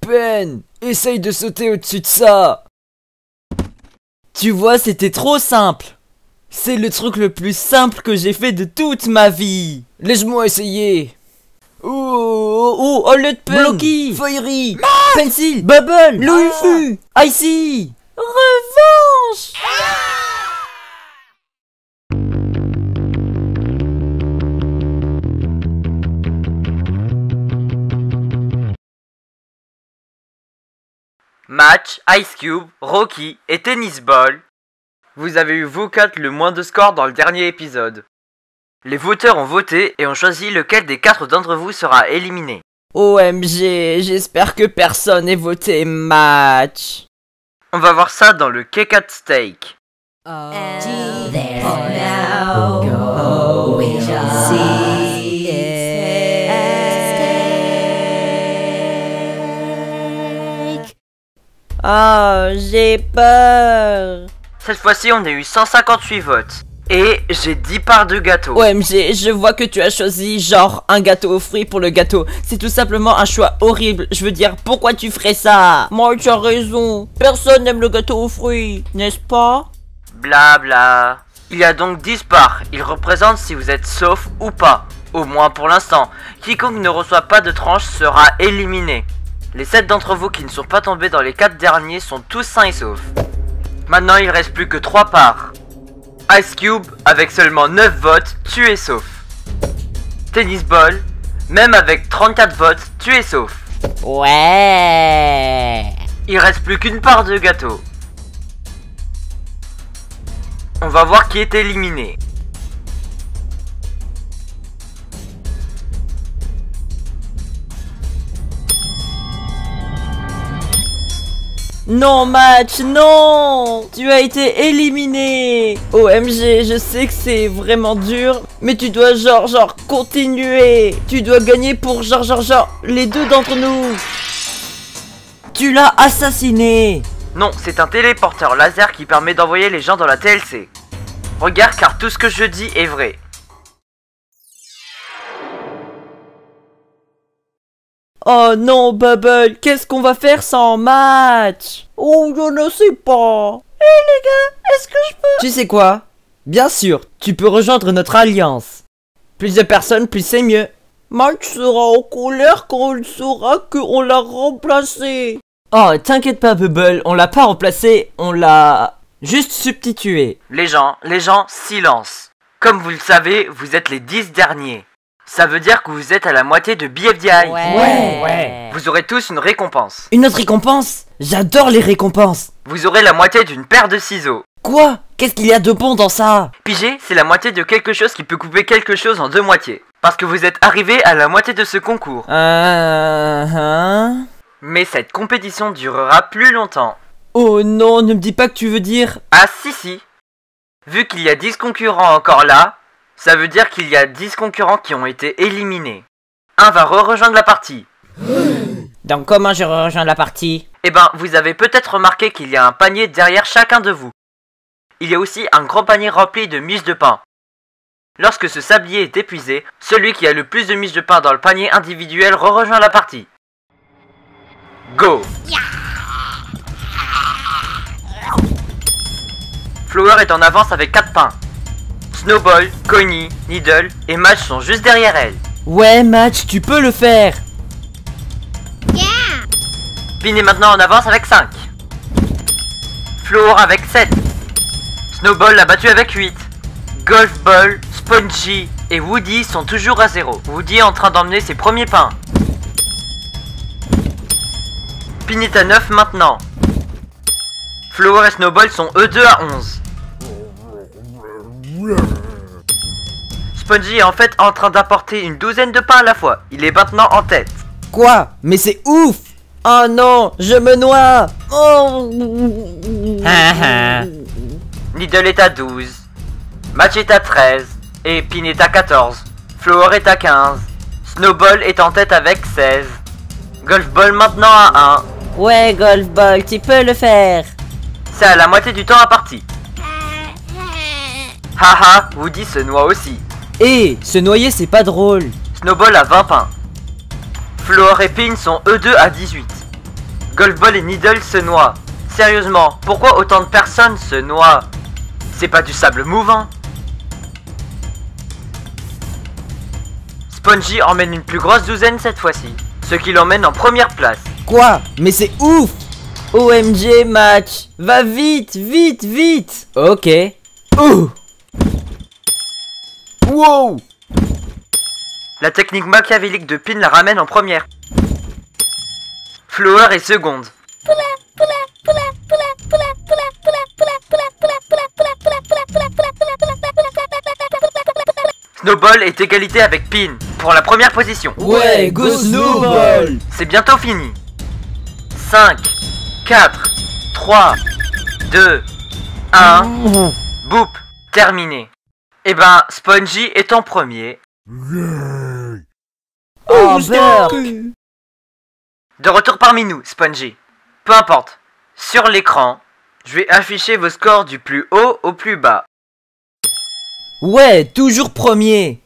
Pen, essaye de sauter au-dessus de ça. Tu vois, c'était trop simple. C'est le truc le plus simple que j'ai fait de toute ma vie. Laisse-moi essayer. Oh, le Pen, Blocky, Fiery, Pencil, Bubble, Louifu, Icy, Revanche. Match, Ice Cube, Rocky et Tennis Ball. Vous avez eu vous 4 le moins de score dans le dernier épisode. Les voteurs ont voté et ont choisi lequel des 4 d'entre vous sera éliminé. OMG, j'espère que personne n'ait voté Match. On va voir ça dans le K4 Steak. Ah, j'ai peur. Cette fois-ci, on a eu 158 votes. Et j'ai 10 parts de gâteau. OMG, je vois que tu as choisi genre un gâteau aux fruits pour le gâteau. C'est tout simplement un choix horrible. Je veux dire, pourquoi tu ferais ça? Moi, tu as raison. Personne n'aime le gâteau aux fruits, n'est-ce pas? Blabla. Il y a donc 10 parts. Ils représentent si vous êtes sauf ou pas. Au moins pour l'instant. Quiconque ne reçoit pas de tranche sera éliminé. Les 7 d'entre vous qui ne sont pas tombés dans les 4 derniers sont tous sains et saufs. Maintenant, il reste plus que 3 parts. Ice Cube, avec seulement 9 votes, tu es sauf. Tennis Ball, même avec 34 votes, tu es sauf. Ouais. Il reste plus qu'une part de gâteau. On va voir qui est éliminé. Non, Match, non! Tu as été éliminé! OMG, je sais que c'est vraiment dur, mais tu dois genre continuer! Tu dois gagner pour genre les 2 d'entre nous! Tu l'as assassiné! Non, c'est un téléporteur laser qui permet d'envoyer les gens dans la TLC. Regarde car tout ce que je dis est vrai. Oh non, Bubble, qu'est-ce qu'on va faire sans Match? Oh, je ne sais pas. Hé les gars, est-ce que je peux... Tu sais quoi? Bien sûr, tu peux rejoindre notre alliance. Plus de personnes, plus c'est mieux. Match sera en colère quand il saura qu'on l'a remplacé. Oh, t'inquiète pas, Bubble, on l'a pas remplacé, on l'a juste substitué. Les gens, silence. Comme vous le savez, vous êtes les 10 derniers. Ça veut dire que vous êtes à la moitié de BFDI. Ouais. Vous aurez tous une récompense. Une autre récompense? J'adore les récompenses. Vous aurez la moitié d'une paire de ciseaux. Quoi? Qu'est-ce qu'il y a de bon dans ça? Piger, c'est la moitié de quelque chose qui peut couper quelque chose en 2 moitiés. Parce que vous êtes arrivé à la moitié de ce concours. Mais cette compétition durera plus longtemps. Oh non, ne me dis pas que tu veux dire... Ah si. Vu qu'il y a 10 concurrents encore là, ça veut dire qu'il y a 10 concurrents qui ont été éliminés. Un va rejoindre la partie. Donc comment je rejoins la partie? Eh ben, vous avez peut-être remarqué qu'il y a un panier derrière chacun de vous. Il y a aussi un grand panier rempli de miches de pain. Lorsque ce sablier est épuisé, celui qui a le plus de miches de pain dans le panier individuel rejoint la partie. Go! Flower est en avance avec 4 pains. Snowball, Connie, Needle et Match sont juste derrière elle. Ouais, Match, tu peux le faire. Pin est maintenant en avance avec 5. Flower avec 7. Snowball l'a battu avec 8. Golf Ball, Spongy et Woody sont toujours à 0. Woody est en train d'emmener ses premiers pains. Pin est à 9 maintenant. Flower et Snowball sont eux deux à 11. Spongy est en fait en train d'apporter une douzaine de pains à la fois. Il est maintenant en tête. Quoi? Mais c'est ouf! Oh non, je me noie! Oh! Needle est à 12. Match est à 13. Et Pin est à 14. Flower est à 15. Snowball est en tête avec 16. Golf Ball maintenant à 1. Ouais, Golf Ball, tu peux le faire. C'est à la moitié du temps imparti. Haha, Woody se noie aussi. Se noyer c'est pas drôle. Snowball a 20 pains. Floor et Pin sont eux deux à 18. Golf Ball et Needle se noient. Sérieusement, pourquoi autant de personnes se noient? C'est pas du sable mouvant? Spongy emmène une plus grosse douzaine cette fois-ci, ce qui l'emmène en première place. Quoi? Mais c'est ouf! OMG match! Va vite, vite, vite! Ok. Ouh! Wow! La technique machiavélique de Pin la ramène en première. Flower est seconde. Snowball est égalité avec Pin pour la première position. Ouais, go Snowball! C'est bientôt fini. 5, 4, 3, 2, 1. Boop, terminé. Et ben, Spongy est en premier. Oh, Burk! De retour parmi nous, Spongy. Peu importe. Sur l'écran, je vais afficher vos scores du plus haut au plus bas. Ouais, toujours premier!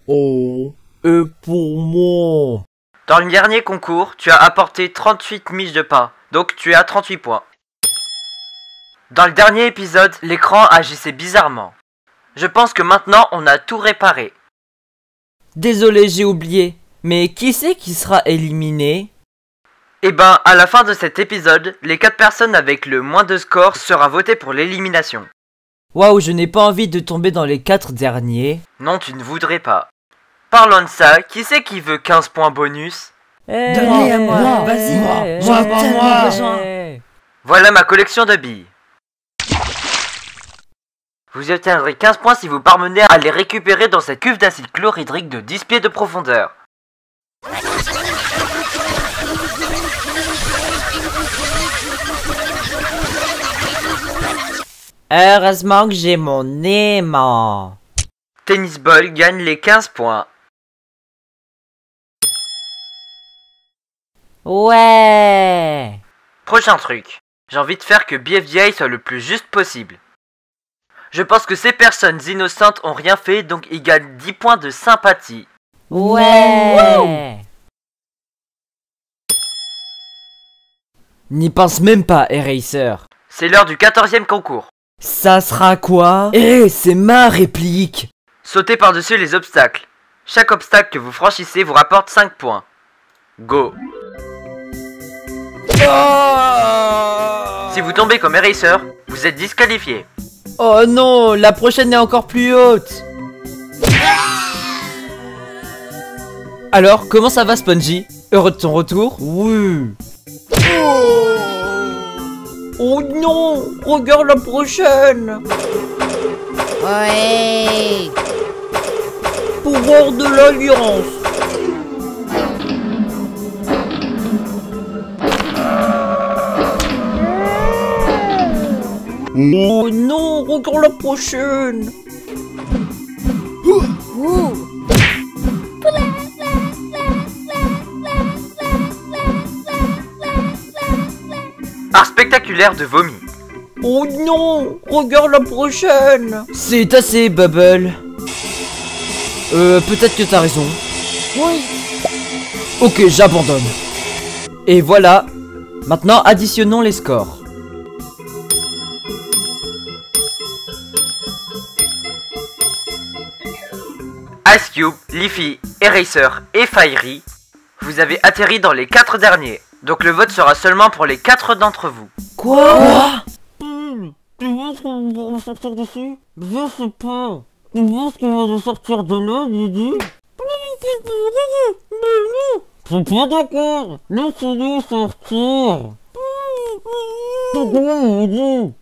Oh, et pour moi? Dans le dernier concours, tu as apporté 38 miches de pain, donc tu es à 38 points. Dans le dernier épisode, l'écran agissait bizarrement. Je pense que maintenant on a tout réparé. Désolé, j'ai oublié. Mais qui c'est qui sera éliminé? Et ben, à la fin de cet épisode, les 4 personnes avec le moins de score sera votées pour l'élimination. Waouh, je n'ai pas envie de tomber dans les 4 derniers. Non, tu ne voudrais pas. Parlons de ça, qui c'est qui veut 15 points bonus? Donnez à moi, vas-y. J'en ai tellement besoin. Voilà ma collection de billes. Vous obtiendrez 15 points si vous parvenez à les récupérer dans cette cuve d'acide chlorhydrique de 10 pieds de profondeur. Heureusement que j'ai mon aimant. Tennis Ball gagne les 15 points. Ouais. Prochain truc, j'ai envie de faire que BFDI soit le plus juste possible. Je pense que ces personnes innocentes ont rien fait, donc ils gagnent 10 points de sympathie. Ouais. N'y pense même pas, Eraser. C'est l'heure du 14e concours. Ça sera quoi? Eh, c'est ma réplique. Sautez par-dessus les obstacles. Chaque obstacle que vous franchissez vous rapporte 5 points. Go. Si vous tombez comme Eraser, vous êtes disqualifié. Oh non, la prochaine est encore plus haute. Alors, comment ça va, Spongy? Heureux de ton retour? Oui. Oh non, regarde la prochaine. Ouais. Pouvoir de l'Alliance. Oh non, regarde la prochaine. Ouh. Art spectaculaire de vomi. Oh non, regarde la prochaine. C'est assez, Bubble. Peut-être que t'as raison. Oui. Ok, j'abandonne. Et voilà. Maintenant, additionnons les scores. Ice Cube, Leafy, Eraser et Fiery, vous avez atterri dans les 4 derniers. Donc le vote sera seulement pour les 4 d'entre vous. Quoi? Tu vois ce qu'on va sortir d'ici? Je sais pas. Tu vois ce qu'on va sortir de là, Didi? Je suis pas d'accord. Laissez-nous sortir. C'est bon, Didi.